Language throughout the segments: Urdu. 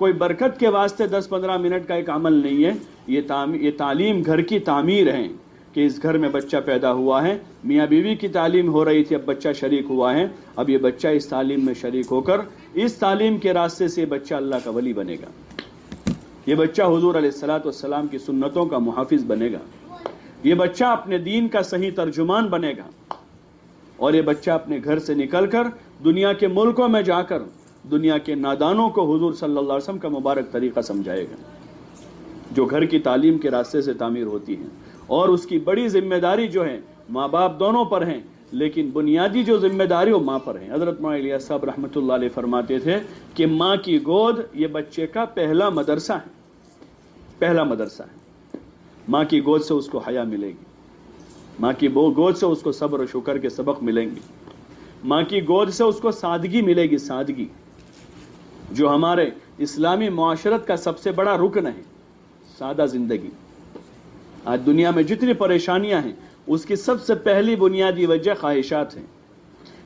کوئی برکت کے واسطے 10-15 منٹ کا ایک عمل نہیں ہے. یہ تعلیم گھر کی تعمیر ہے کہ اس گھر میں بچہ پیدا ہوا ہے, میاں بیوی کی تعلیم ہو رہی تھی, اب بچہ شریک ہوا ہے, اب یہ بچہ اس تعلیم میں شریک ہو کر اس تعلیم کے راستے سے بچہ اللہ کا ولی بنے گا. یہ بچہ حضور علیہ الصلوۃ والسلام کی سنتوں کا محافظ بنے گا. یہ بچہ اپنے دین کا صحیح ترجمان بنے گا, اور یہ بچہ اپنے گھر سے نکل کر دنیا کے ملکوں میں جا کر دنیا کے نادانوں کو حضور صلی اللہ علیہ وسلم کا مبارک طریقہ سمجھائے گا, جو گھر کی تعلیم کے راستے سے تعمیر ہوتی ہے. اور اس کی بڑی ذمہ داری جو ہے ماں باپ دونوں پر ہیں, لیکن بنیادی جو ذمہ داری وہ ماں پر ہے. حضرت مولانا الیاس صاحب رحمۃ اللہ علیہ فرماتے تھے کہ ماں کی گود یہ بچے کا پہلا مدرسہ ہے, پہلا مدرسہ ہے. ماں کی گود سے اس کو حیا ملے گی, ماں کی گود سے اس کو صبر و شکر کے سبق ملیں گے, ماں کی گود سے اس کو سادگی ملے گی, سادگی جو ہمارے اسلامی معاشرت کا سب سے بڑا رکن ہے, سادہ زندگی. آج دنیا میں جتنی پریشانیاں ہیں اس کی سب سے پہلی بنیادی وجہ خواہشات ہیں.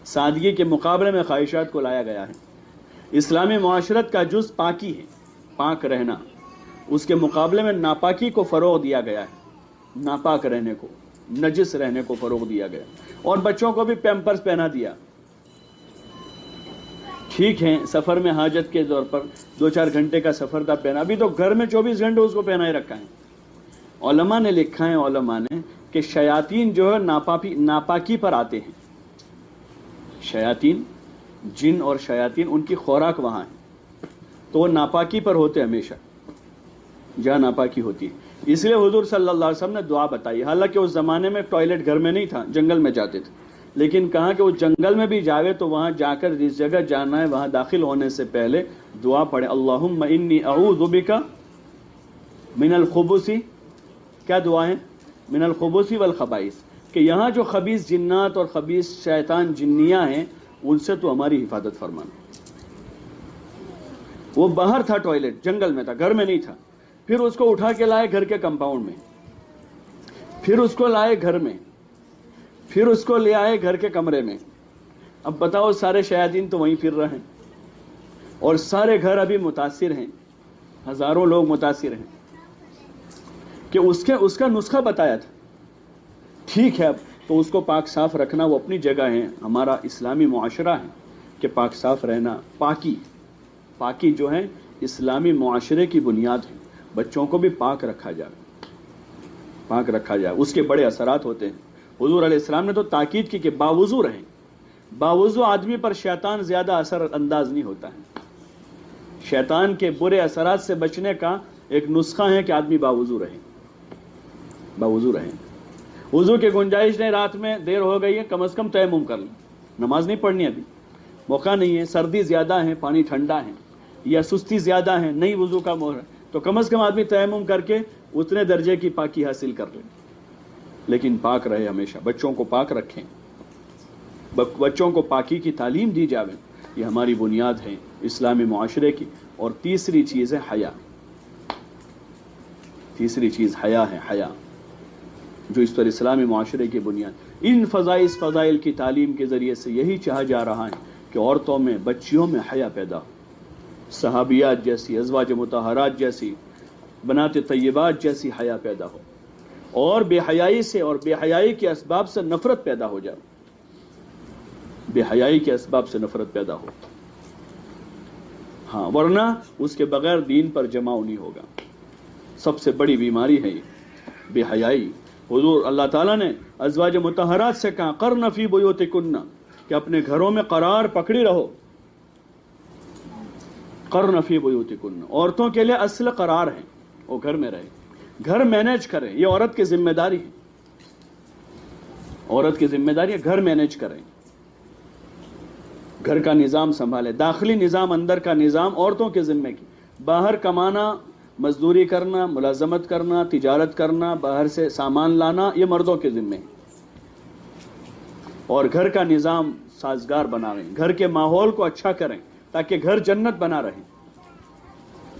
سادگی کے مقابلے میں خواہشات کو لایا گیا ہے. اسلامی معاشرت کا جز پاکی ہے, پاک رہنا, اس کے مقابلے میں ناپاکی کو فروغ دیا گیا ہے, ناپاک رہنے کو, نجس رہنے کو فروغ دیا گیا. اور بچوں کو بھی پیمپرز پہنا دیا. ٹھیک ہے سفر میں حاجت کے طور پر 2-4 گھنٹے کا سفر تھا پہنا, ابھی تو گھر میں 24 گھنٹے اس کو پہنا ہی رکھا ہے. علماء نے لکھا ہے, علماء نے, کہ شیاطین جو ہے ناپاکی پر آتے ہیں. شیاطین, جن اور شیاطین, ان کی خوراک وہاں ہے, تو وہ ناپاکی پر ہوتے ہمیشہ جہاں ناپاکی ہوتی ہے. اس لیے حضور صلی اللہ علیہ وسلم نے دعا بتائی. حالانکہ اس زمانے میں ٹوائلٹ گھر میں نہیں تھا, جنگل میں جاتے تھے, لیکن کہا کہ وہ جنگل میں بھی جاوے تو وہاں جا کر جس جگہ جانا ہے وہاں داخل ہونے سے پہلے دعا پڑھے, اللہم انی اعوذ بک من الخبث. کیا دعا ہے؟ من الخبث والخبائث, کہ یہاں جو خبیث جنات اور خبیث شیطان جنیاں ہیں ان سے تو ہماری حفاظت فرمانا. وہ باہر تھا, ٹوائلٹ جنگل میں تھا, گھر میں نہیں تھا. پھر اس کو اٹھا کے لائے گھر کے کمپاؤنڈ میں, پھر اس کو لائے گھر میں, پھر اس کو لے آئے گھر کے کمرے میں. اب بتاؤ سارے شیاطین تو وہیں پھر رہے ہیں اور سارے گھر ابھی متاثر ہیں, ہزاروں لوگ متاثر ہیں. کہ اس کا نسخہ بتایا تھا. ٹھیک ہے, اب تو اس کو پاک صاف رکھنا وہ اپنی جگہ ہے. ہمارا اسلامی معاشرہ ہے کہ پاک صاف رہنا, پاکی جو ہے اسلامی معاشرے کی بنیاد ہے. بچوں کو بھی پاک رکھا جائے, پاک رکھا جائے. اس کے بڑے اثرات ہوتے ہیں. حضور علیہ السلام نے تو تاکید کی کہ باوضو رہیں. باوضو آدمی پر شیطان زیادہ اثر انداز نہیں ہوتا ہے. شیطان کے برے اثرات سے بچنے کا ایک نسخہ ہے کہ آدمی باوضو رہے, باوضو رہیں. وضو کی گنجائش نہیں, رات میں دیر ہو گئی ہے, کم از کم تیمم کر لیں. نماز نہیں پڑھنی, ابھی موقع نہیں ہے, سردی زیادہ ہے, پانی ٹھنڈا ہے, یا سستی زیادہ ہے, نہیں وضو کا موقع, تو کم از کم آدمی تیمم کر کے اتنے درجے کی پاکی حاصل کر لیں. لیکن پاک رہے ہمیشہ, بچوں کو پاک رکھیں, بچوں کو پاکی کی تعلیم دی جاوے. یہ ہماری بنیاد ہے اسلامی معاشرے کی. اور تیسری چیز ہے حیا. تیسری چیز حیا ہے, حیا جو اس پر اسلامی معاشرے کی بنیاد. ان فضائل کی تعلیم کے ذریعے سے یہی چاہا جا رہا ہے کہ عورتوں میں, بچیوں میں حیا پیدا ہو. صحابیات جیسی, ازواج مطہرات جیسی, بنات طیبات جیسی حیا پیدا ہو, اور بے حیائی سے اور بے حیائی کے اسباب سے نفرت پیدا ہو جائے. بے حیائی کے اسباب سے نفرت پیدا ہو, ہاں, ورنہ اس کے بغیر دین پر جماؤ نہیں ہوگا. سب سے بڑی بیماری ہے یہ بے حیائی. حضور اللہ تعالیٰ نے ازواج مطہرات سے کہا قرن فی بیوتکن, کہ اپنے گھروں میں قرار پکڑی رہو. قرن فی بیوتکن, عورتوں کے لیے اصل قرار ہے, وہ گھر میں رہے, گھر مینیج کریں. یہ عورت کی ذمہ داری ہے, عورت کی ذمہ داری ہے گھر مینیج کریں, گھر کا نظام سنبھالے. داخلی نظام, اندر کا نظام عورتوں کے ذمہ کی. باہر کمانا, مزدوری کرنا, ملازمت کرنا, تجارت کرنا, باہر سے سامان لانا, یہ مردوں کے ذمہ ہے. اور گھر کا نظام سازگار بنائیں, گھر کے ماحول کو اچھا کریں تاکہ گھر جنت بنا رہے,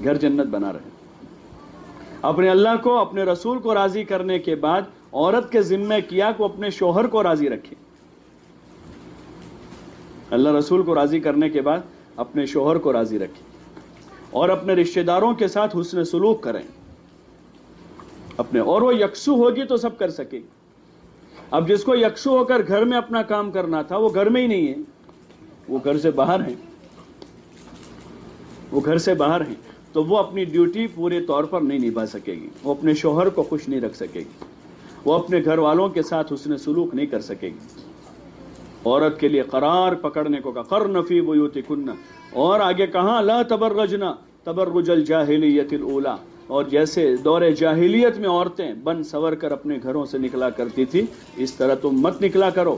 گھر جنت بنا رہے. اپنے اللہ کو, اپنے رسول کو راضی کرنے کے بعد عورت کے ذمہ کیا کہ اپنے شوہر کو راضی رکھے. اللہ رسول کو راضی کرنے کے بعد اپنے شوہر کو راضی رکھے. اور اپنے رشتہ داروں کے ساتھ حسن سلوک کریں اپنے، اور وہ یکسو ہوگی تو سب کر سکے گی۔ اب جس کو یکسو ہو کر گھر میں اپنا کام کرنا تھا وہ گھر میں ہی نہیں ہے، وہ گھر سے باہر ہیں، وہ گھر سے باہر ہیں، تو وہ اپنی ڈیوٹی پورے طور پر نہیں نبھا سکے گی، وہ اپنے شوہر کو خوش نہیں رکھ سکے گی، وہ اپنے گھر والوں کے ساتھ حسن سلوک نہیں کر سکے گی۔ عورت کے لیے قرار پکڑنے کو کہا قرن فی بیوتکن، اور آگے کہاں لا تبرجنا تبرج الجاہلیت الاولی، اور جیسے دور جاہلیت میں عورتیں بن سور کر اپنے گھروں سے نکلا کرتی تھی اس طرح تم مت نکلا کرو،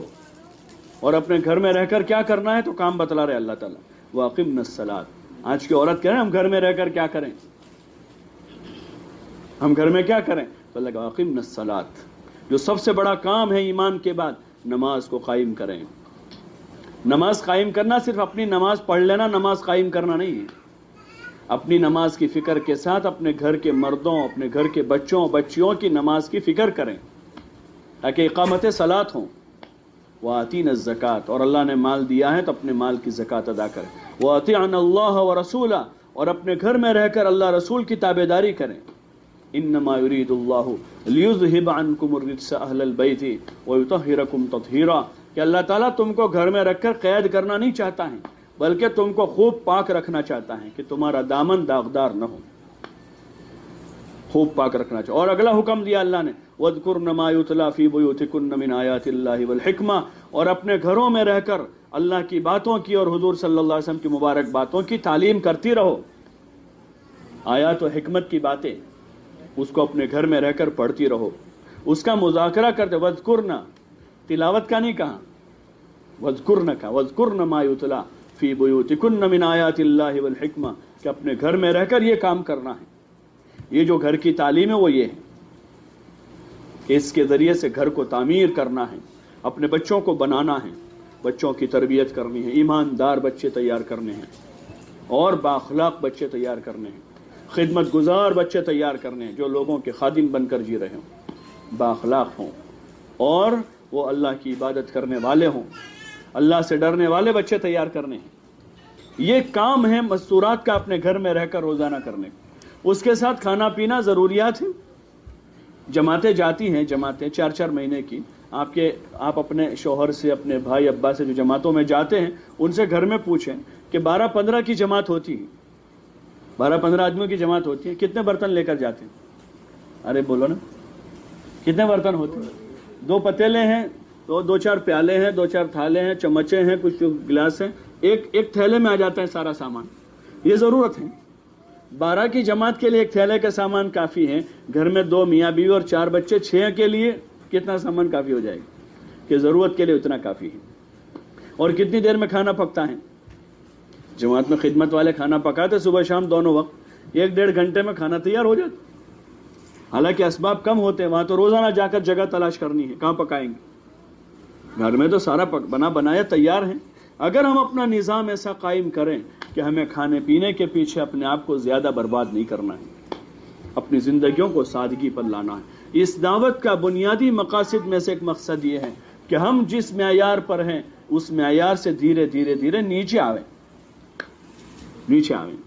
اور اپنے گھر میں رہ کر کیا کرنا ہے تو کام بتلا رہے اللہ تعالیٰ، واقمنا الصلاۃ۔ آج کی عورت کہہ رہے ہیں ہم گھر میں رہ کر کیا کریں، ہم گھر میں کیا کریں، تو اللہ کہ واقمنا الصلاۃ، جو سب سے بڑا کام ہے ایمان کے بعد نماز کو قائم کریں۔ نماز قائم کرنا صرف اپنی نماز پڑھ لینا نماز قائم کرنا نہیں ہے، اپنی نماز کی فکر کے ساتھ اپنے گھر کے مردوں، اپنے گھر کے بچوں بچیوں کی نماز کی فکر کریں تاکہ اقامت صلاۃ ہوں۔ وَآتِينَ الزَّكَاةَ، اور اللہ نے مال دیا ہے تو اپنے مال کی زکوٰۃ ادا کریں۔ وَأَطِيعْنَ اللَّهَ وَرَسُولَهُ، اور اپنے گھر میں رہ کر اللہ رسول کی تابعداری کریں۔ إِنَّمَا يُرِيدُ اللَّهُ لِيُذْهِبَ عَنْكُمُ الرِّجْسَ أَهْلَ الْبَيْتِ وَيُطَهِّرَكُمْ تَطْهِيرًا، کہ اللہ تعالیٰ تم کو گھر میں رکھ کر قید کرنا نہیں چاہتا ہے بلکہ تم کو خوب پاک رکھنا چاہتا ہے کہ تمہارا دامن داغدار نہ ہو، خوب پاک رکھنا چاہتا۔ اور اگلا حکم دیا اللہ نے وَاذْكُرْنَ مَا يُتْلَى فِي بُيُوتِكُنَّ مِنْ آيَاتِ اللَّهِ وَالْحِكْمَةِ، اور اپنے گھروں میں رہ کر اللہ کی باتوں کی اور حضور صلی اللہ علیہ وسلم کی مبارک باتوں کی تعلیم کرتی رہو۔ آیات و حکمت کی باتیں اس کو اپنے گھر میں رہ کر پڑھتی رہو، اس کا مذاکرہ کرتے۔ وَاذْكُرْنَ، تلاوت کا نہیں کہا، وَاذْكُرْنَ کا، وَاذْكُرْنَ مَا يُتْلَى فِي بُيُوتِكُنَّ مِنْ آيَاتِ اللَّهِ وَالْحِكْمَةِ، کہ اپنے گھر میں رہ کر یہ کام کرنا ہے۔ یہ جو گھر کی تعلیم ہے وہ یہ ہے کہ اس کے ذریعے سے گھر کو تعمیر کرنا ہے، اپنے بچوں کو بنانا ہے، بچوں کی تربیت کرنی ہے، ایماندار بچے تیار کرنے ہیں اور بااخلاق بچے تیار کرنے ہیں، خدمت گزار بچے تیار کرنے ہیں جو لوگوں کے خادم بن کر جی رہے ہوں، بااخلاق ہوں اور وہ اللہ کی عبادت کرنے والے ہوں، اللہ سے ڈرنے والے بچے تیار کرنے ہیں۔ یہ کام ہے مستورات کا اپنے گھر میں رہ کر روزانہ کرنے کا۔ اس کے ساتھ کھانا پینا ضروریات ہیں۔ جماعتیں جاتی ہیں، جماعتیں 4-4 مہینے کی، آپ اپنے شوہر سے، اپنے بھائی ابا سے جو جماعتوں میں جاتے ہیں ان سے گھر میں پوچھیں کہ 12-15 کی جماعت ہوتی ہے، 12-15 آدمیوں کی جماعت ہوتی ہے، کتنے برتن لے کر جاتے ہیں؟ ارے بولو نا، کتنے برتن ہوتے ہیں؟ 2 پتیلے ہیں، 2-4 پیالے ہیں، 2-4 تھالے ہیں، چمچے ہیں، کچھ گلاس ہیں، ایک تھیلے میں آ جاتا ہے سارا سامان۔ یہ ضرورت ہے۔ 12 کی جماعت کے لیے ایک تھیلے کا سامان کافی ہے، گھر میں 2 میاں بیوی اور 4 بچے، 6 کے لیے کتنا سامان کافی ہو جائے گا کہ ضرورت کے لیے اتنا کافی ہے۔ اور کتنی دیر میں کھانا پکتا ہے؟ جماعت میں خدمت والے کھانا پکاتے صبح شام دونوں وقت، 1-1.5 گھنٹے میں کھانا تیار ہو جاتا۔ حالانکہ اسباب کم ہوتے ہیں، وہاں تو روزانہ جا کر جگہ تلاش کرنی ہے، کہاں پکائیں گے؟ گھر میں تو سارا بنایا تیار ہے۔ اگر ہم اپنا نظام ایسا قائم کریں کہ ہمیں کھانے پینے کے پیچھے اپنے آپ کو زیادہ برباد نہیں کرنا ہے، اپنی زندگیوں کو سادگی پر لانا ہے۔ اس دعوت کا بنیادی مقاصد میں سے ایک مقصد یہ ہے کہ ہم جس معیار پر ہیں اس معیار سے دھیرے دھیرے نیچے آویں،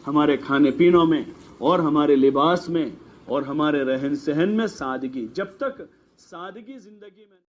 ہمارے کھانے پینوں میں اور ہمارے لباس میں اور ہمارے رہن سہن میں سادگی۔ جب تک سادگی زندگی میں